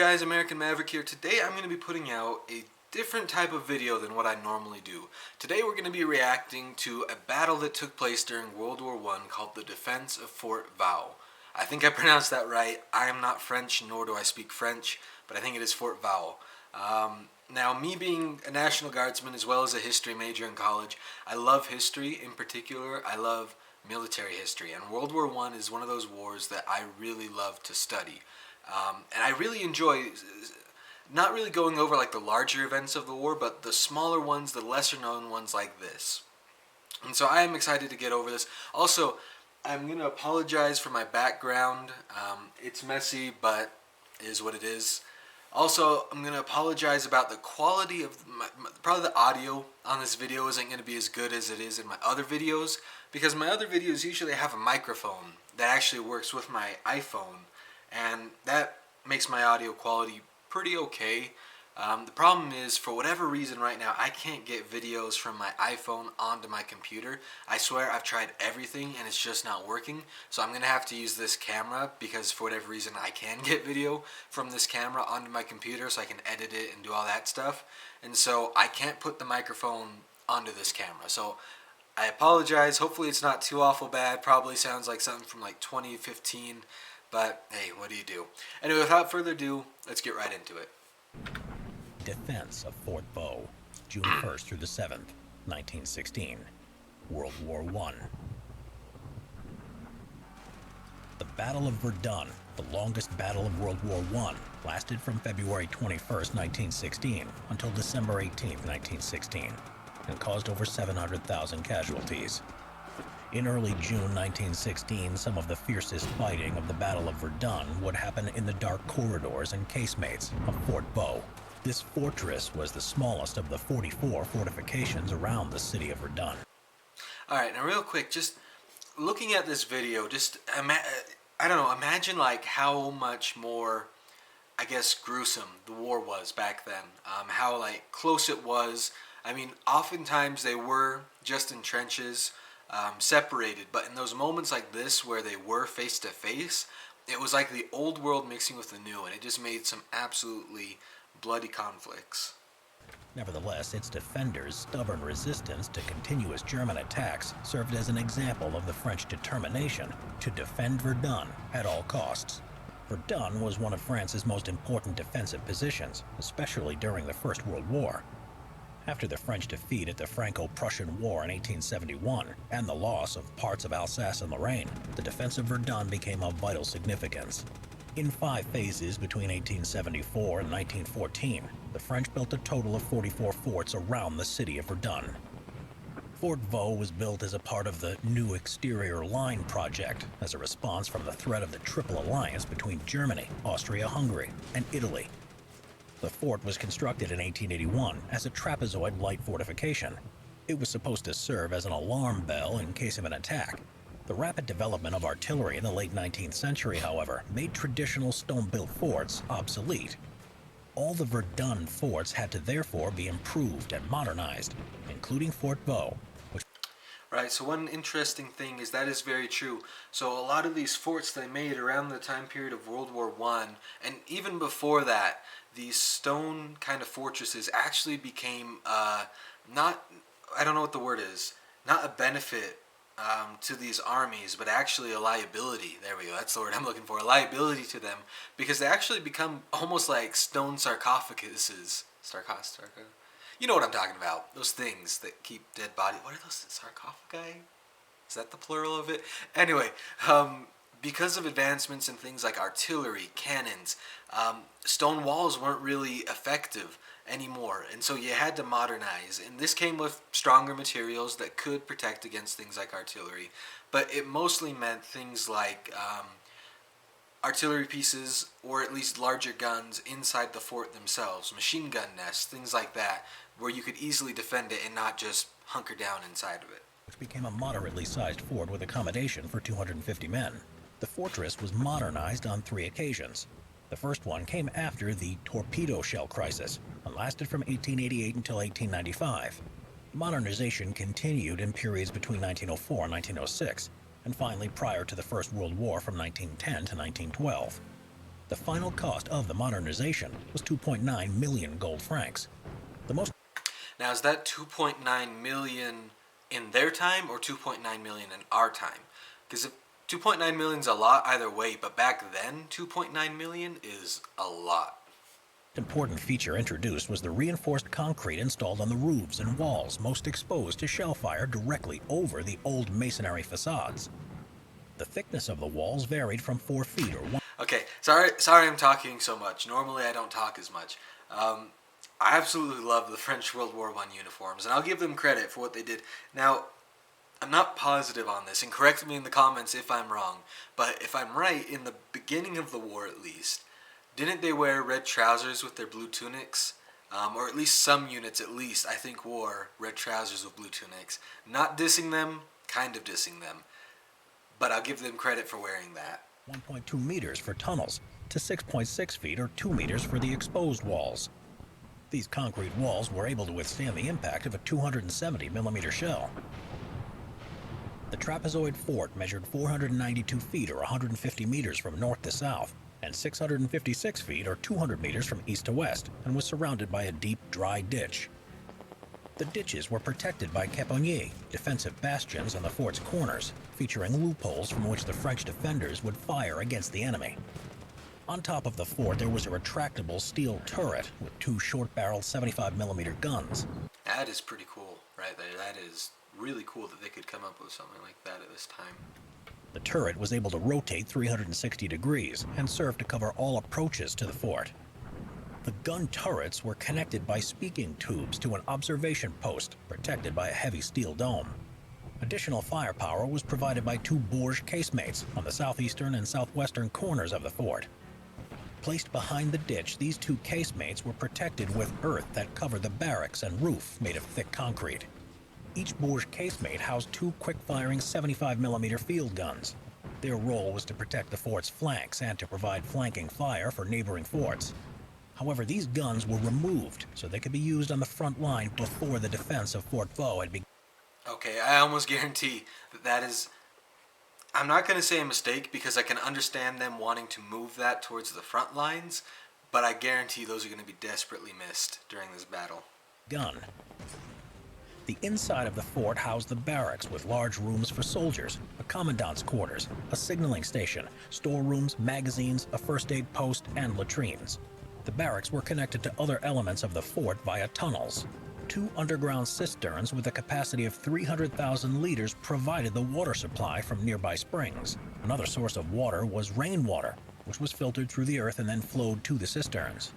guys, American Maverick here. Today I'm going to be putting out a different type of video than what I normally do. Today we're going to be reacting to a battle that took place during World War I called the Defense of Fort Vaux. I think I pronounced that right. I am not French, nor do I speak French, but I think it is Fort Vaux. Now, me being a National Guardsman as well as a history major in college, I love history. In particular, I love military history, and World War I is one of those wars that I really love to study. And I really enjoy not really going over like the larger events of the war, but the smaller ones, the lesser known ones like this. And so I am excited to get over this. Also, I'm going to apologize for my background. It's messy, but it is what it is. Also, I'm going to apologize about the quality of probably the audio on this video isn't going to be as good as it is in my other videos, because my other videos usually have a microphone that actually works with my iPhone, and that makes my audio quality pretty okay. The problem is, for whatever reason right now, I can't get videos from my iPhone onto my computer. I swear I've tried everything and it's just not working. So I'm going to have to use this camera because for whatever reason I can get video from this camera onto my computer so I can edit it and do all that stuff. And so I can't put the microphone onto this camera. So I apologize. Hopefully it's not too awful bad. Probably sounds like something from like 2015. But hey, what do you do? Anyway, without further ado, let's get right into it. Defense of Fort Vaux, June 1st through the 7th, 1916, World War I. The Battle of Verdun, the longest battle of World War I, lasted from February 21st, 1916 until December 18th, 1916, and caused over 700,000 casualties. In early June 1916, some of the fiercest fighting of the Battle of Verdun would happen in the dark corridors and casemates of Fort Vaux. This fortress was the smallest of the 44 fortifications around the city of Verdun. Alright, now real quick, just looking at this video, just, I don't know, imagine like how much more, I guess, gruesome the war was back then. How like close it was. I mean, oftentimes they were just in trenches, separated, but in those moments like this where they were face to face, it was like the old world mixing with the new, and it just made some absolutely bloody conflicts. Nevertheless, its defenders' stubborn resistance to continuous German attacks served as an example of the French determination to defend Verdun at all costs. Verdun was one of France's most important defensive positions, especially during the First World War. After the French defeat at the Franco-Prussian War in 1871 and the loss of parts of Alsace and Lorraine, the defense of Verdun became of vital significance. In 5 phases between 1874 and 1914, the French built a total of 44 forts around the city of Verdun. Fort Vaux was built as a part of the New Exterior Line project as a response from the threat of the Triple Alliance between Germany, Austria-Hungary, and Italy. The fort was constructed in 1881 as a trapezoid light fortification. It was supposed to serve as an alarm bell in case of an attack. The rapid development of artillery in the late 19th century, however, made traditional stone-built forts obsolete. All the Verdun forts had to therefore be improved and modernized, including Fort Vaux, which... Right, so one interesting thing is that is very true. So a lot of these forts they made around the time period of World War I, and even before that, these stone kind of fortresses actually became not, I don't know what the word is, not a benefit to these armies, but actually a liability. There we go, that's the word I'm looking for, a liability to them, because they actually become almost like stone sarcophaguses. You know what I'm talking about, those things that keep dead bodies. What are those, sarcophagi? Is that the plural of it? Anyway, because of advancements in things like artillery, cannons, stone walls weren't really effective anymore, and so you had to modernize, and this came with stronger materials that could protect against things like artillery, but it mostly meant things like artillery pieces, or at least larger guns inside the fort themselves, machine gun nests, things like that, where you could easily defend it and not just hunker down inside of it. Which became a moderately sized fort with accommodation for 250 men. The fortress was modernized on 3 occasions. The first one came after the torpedo shell crisis and lasted from 1888 until 1895. Modernization continued in periods between 1904 and 1906, and finally prior to the First World War from 1910 to 1912. The final cost of the modernization was 2.9 million gold francs. The most Now, is that 2.9 million in their time or 2.9 million in our time? Because if 2.9 million is a lot either way, but back then 2.9 million is a lot. important feature introduced was the reinforced concrete installed on the roofs and walls most exposed to shell fire directly over the old masonry facades. The thickness of the walls varied from 4 feet or 1. Okay, sorry I'm talking so much. Normally I don't talk as much. I absolutely love the French World War I uniforms, and I'll give them credit for what they did. Now, I'm not positive on this, and correct me in the comments if I'm wrong, but if I'm right, in the beginning of the war at least, didn't they wear red trousers with their blue tunics? Or at least some units at least, I think, wore red trousers with blue tunics. Not dissing them, kind of dissing them, but I'll give them credit for wearing that. 1.2 meters for tunnels to 6.6 feet or 2 meters for the exposed walls. These concrete walls were able to withstand the impact of a 270 millimeter shell. The trapezoid fort measured 492 feet or 150 meters from north to south and 656 feet or 200 meters from east to west, and was surrounded by a deep, dry ditch. The ditches were protected by caponniers, defensive bastions on the fort's corners, featuring loopholes from which the French defenders would fire against the enemy. On top of the fort, there was a retractable steel turret with 2 short-barreled 75mm guns. That is pretty cool right there. That is really cool that they could come up with something like that at this time. The turret was able to rotate 360 degrees and served to cover all approaches to the fort. The gun turrets were connected by speaking tubes to an observation post protected by a heavy steel dome. Additional firepower was provided by 2 Bourge casemates on the southeastern and southwestern corners of the fort. Placed behind the ditch, these 2 casemates were protected with earth that covered the barracks and roof made of thick concrete. Each Bourge casemate housed 2 quick-firing 75mm field guns. Their role was to protect the fort's flanks and to provide flanking fire for neighboring forts. However, these guns were removed so they could be used on the front line before the defense of Fort Vaux had begun. Okay, I almost guarantee that is... I'm not going to say a mistake because I can understand them wanting to move that towards the front lines, but I guarantee those are going to be desperately missed during this battle. The inside of the fort housed the barracks with large rooms for soldiers, a commandant's quarters, a signaling station, storerooms, magazines, a first aid post, and latrines. The barracks were connected to other elements of the fort via tunnels. 2 underground cisterns with a capacity of 300,000 liters provided the water supply from nearby springs. Another source of water was rainwater, which was filtered through the earth and then flowed to the cisterns.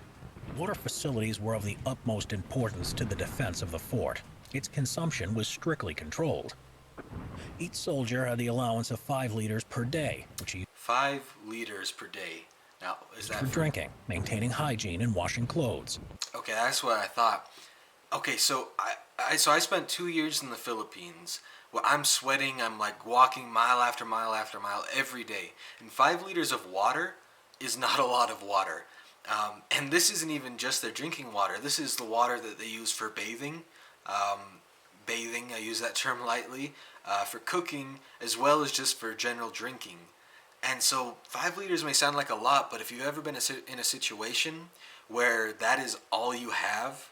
Water facilities were of the utmost importance to the defense of the fort. Its consumption was strictly controlled. Each soldier had the allowance of 5 liters per day, which he 5 liters per day. Now, is that for drinking, maintaining hygiene, and washing clothes. Okay, that's what I thought. Okay, so I spent 2 years in the Philippines where I'm sweating, I'm like walking mile after mile after mile every day. And 5 liters of water is not a lot of water. And this isn't even just their drinking water. This is the water that they use for bathing. I use that term lightly, for cooking, as well as just for general drinking. And so 5 liters may sound like a lot, but if you've ever been in a situation where that is all you have,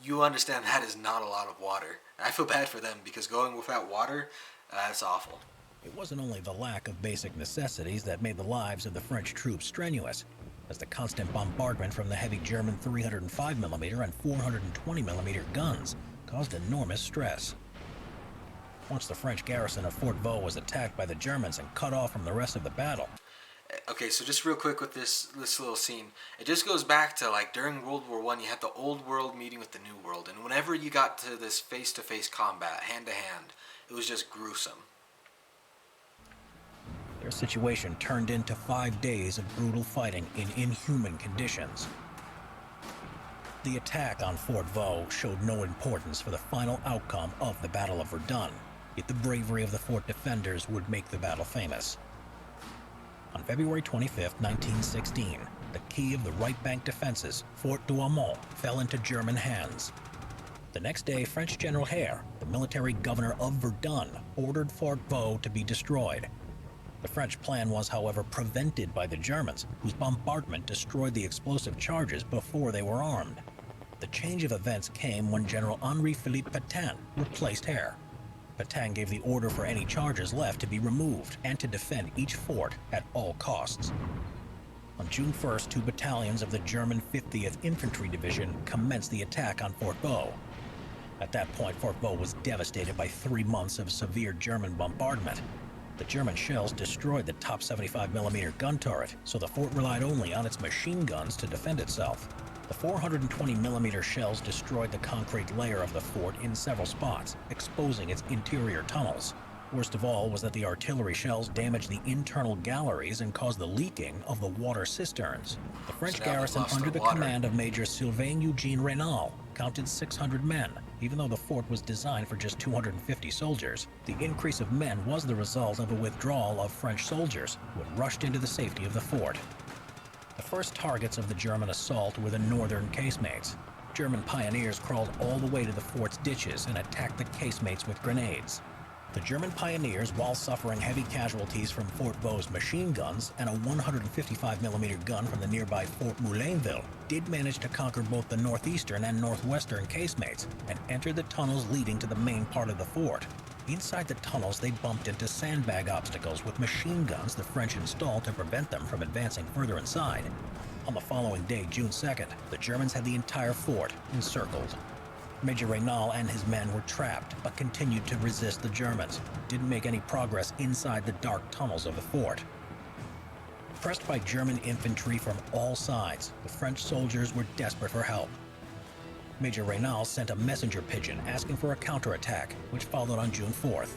you understand that is not a lot of water. And I feel bad for them because going without water, that's awful. It wasn't only the lack of basic necessities that made the lives of the French troops strenuous, as the constant bombardment from the heavy German 305mm and 420mm guns caused enormous stress. Once the French garrison of Fort Vaux was attacked by the Germans and cut off from the rest of the battle. Okay, so just real quick with this little scene, it just goes back to like during World War I, you had the old world meeting with the new world, and whenever you got to this face-to-face combat, hand-to-hand, it was just gruesome. Their situation turned into 5 days of brutal fighting in inhuman conditions. The attack on Fort Vaux showed no importance for the final outcome of the Battle of Verdun, yet the bravery of the fort defenders would make the battle famous. On February 25, 1916, the key of the right bank defenses, Fort Douaumont, fell into German hands. The next day, French General Hare, the military governor of Verdun, ordered Fort Vaux to be destroyed. The French plan was, however, prevented by the Germans, whose bombardment destroyed the explosive charges before they were armed. The change of events came when General Henri-Philippe Pétain replaced Hare. Pétain gave the order for any charges left to be removed and to defend each fort at all costs. On June 1st, 2 battalions of the German 50th Infantry Division commenced the attack on Fort Vaux. At that point, Fort Vaux was devastated by 3 months of severe German bombardment. The German shells destroyed the top 75mm gun turret, so the fort relied only on its machine guns to defend itself. The 420mm shells destroyed the concrete layer of the fort in several spots, exposing its interior tunnels. Worst of all was that the artillery shells damaged the internal galleries and caused the leaking of the water cisterns. The French garrison, under the command of Major Sylvain Eugene Raynal, counted 600 men. Even though the fort was designed for just 250 soldiers, the increase of men was the result of a withdrawal of French soldiers who had rushed into the safety of the fort. The first targets of the German assault were the northern casemates. German pioneers crawled all the way to the fort's ditches and attacked the casemates with grenades. The German pioneers, while suffering heavy casualties from Fort Vaux machine guns and a 155mm gun from the nearby Fort Moulainville, did manage to conquer both the northeastern and northwestern casemates and entered the tunnels leading to the main part of the fort. Inside the tunnels, they bumped into sandbag obstacles with machine guns the French installed to prevent them from advancing further inside. On the following day, June 2nd, the Germans had the entire fort encircled. Major Raynal and his men were trapped, but continued to resist the Germans. Didn't make any progress inside the dark tunnels of the fort. Pressed by German infantry from all sides, the French soldiers were desperate for help. Major Raynal sent a messenger pigeon asking for a counterattack, which followed on June 4th.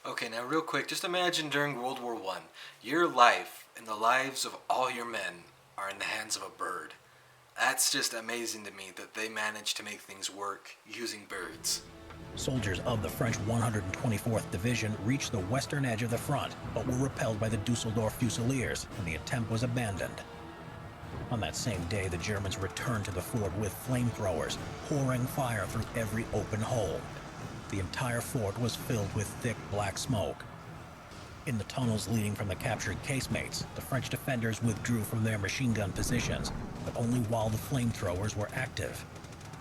Okay, now real quick, just imagine during World War I, your life and the lives of all your men are in the hands of a bird. That's just amazing to me that they managed to make things work using birds. Soldiers of the French 124th Division reached the western edge of the front, but were repelled by the Dusseldorf Fusiliers, and the attempt was abandoned. On that same day, the Germans returned to the fort with flamethrowers, pouring fire through every open hole. The entire fort was filled with thick black smoke. In the tunnels leading from the captured casemates, the French defenders withdrew from their machine gun positions, but only while the flamethrowers were active.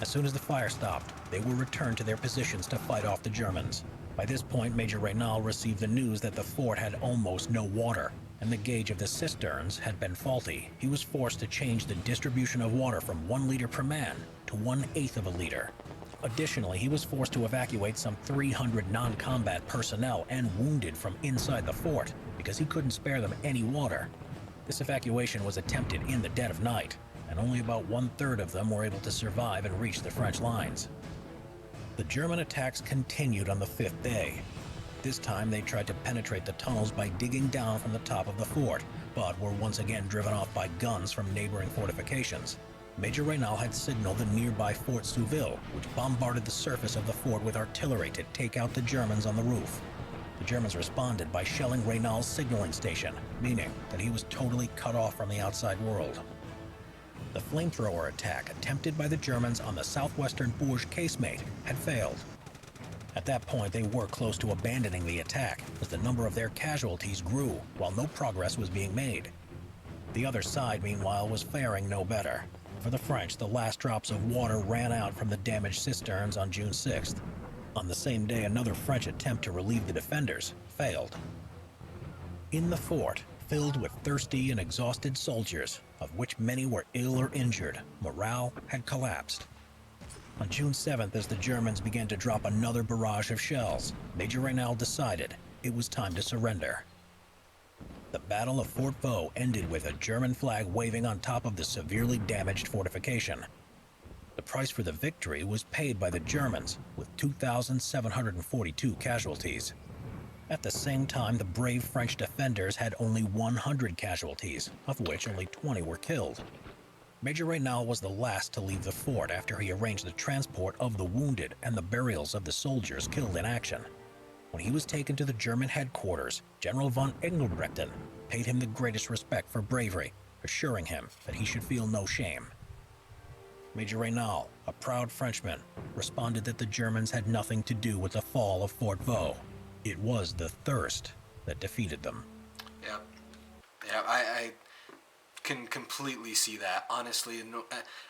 As soon as the fire stopped, they were returned to their positions to fight off the Germans. By this point, Major Raynal received the news that the fort had almost no water, and the gauge of the cisterns had been faulty. He was forced to change the distribution of water from 1 liter per man to 1/8 of a liter. Additionally, he was forced to evacuate some 300 non-combat personnel and wounded from inside the fort because he couldn't spare them any water. This evacuation was attempted in the dead of night, and only about 1/3 of them were able to survive and reach the French lines. The German attacks continued on the 5th day. This time they tried to penetrate the tunnels by digging down from the top of the fort, but were once again driven off by guns from neighboring fortifications. Major Raynal had signaled the nearby Fort Souville, which bombarded the surface of the fort with artillery to take out the Germans on the roof. The Germans responded by shelling Raynal's signaling station, meaning that he was totally cut off from the outside world. The flamethrower attack attempted by the Germans on the southwestern Bourges casemate had failed. At that point, they were close to abandoning the attack, as the number of their casualties grew, while no progress was being made. The other side, meanwhile, was faring no better. For the French, the last drops of water ran out from the damaged cisterns on June 6th. On the same day, another French attempt to relieve the defenders failed. In the fort, filled with thirsty and exhausted soldiers, of which many were ill or injured, morale had collapsed. On June 7th, as the Germans began to drop another barrage of shells, Major Raynal decided it was time to surrender. The Battle of Fort Vaux ended with a German flag waving on top of the severely damaged fortification. The price for the victory was paid by the Germans, with 2,742 casualties. At the same time, the brave French defenders had only 100 casualties, of which only 20 were killed. Major Raynal was the last to leave the fort after he arranged the transport of the wounded and the burials of the soldiers killed in action. When he was taken to the German headquarters, General von Engelbrechten paid him the greatest respect for bravery, assuring him that he should feel no shame. Major Raynal, a proud Frenchman, responded that the Germans had nothing to do with the fall of Fort Vaux. It was the thirst that defeated them. Yep. Yeah, I can completely see that. Honestly,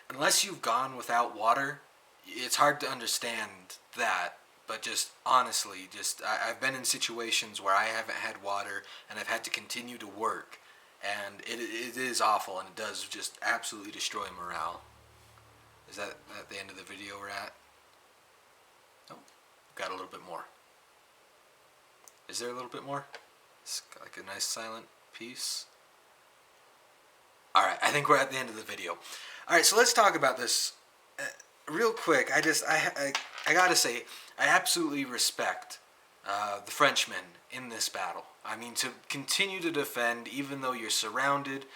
unless you've gone without water, it's hard to understand that. But just honestly, I've been in situations where I haven't had water and I've had to continue to work, and it is awful, and it does just absolutely destroy morale. Is that at the end of the video we're at? Oh, got a little bit more. Is there a little bit more? It's like a nice silent piece. Alright, I think we're at the end of the video. Alright, so let's talk about this real quick. I gotta say, I absolutely respect the Frenchmen in this battle. I mean, to continue to defend, even though you're surrounded,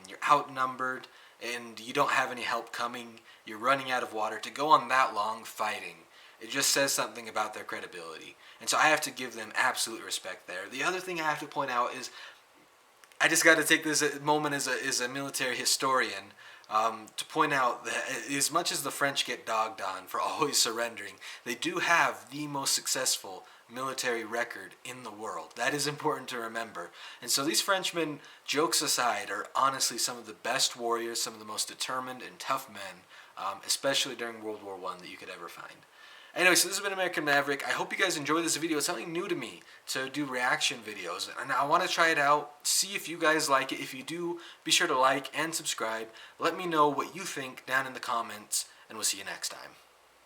you're outnumbered, and you don't have any help coming, you're running out of water, to go on that long fighting, it just says something about their credibility. And so I have to give them absolute respect there. The other thing I have to point out is, I just got to take this moment as a military historian to point out that as much as the French get dogged on for always surrendering, they do have the most successful military record in the world. That is important to remember. And so these Frenchmen, jokes aside, are honestly some of the best warriors, some of the most determined and tough men, especially during World War I, that you could ever find. Anyway, so this has been American Maverick. I hope you guys enjoyed this video. It's something new to me to do reaction videos, and I want to try it out, see if you guys like it. If you do, be sure to like and subscribe. Let me know what you think down in the comments, and we'll see you next time.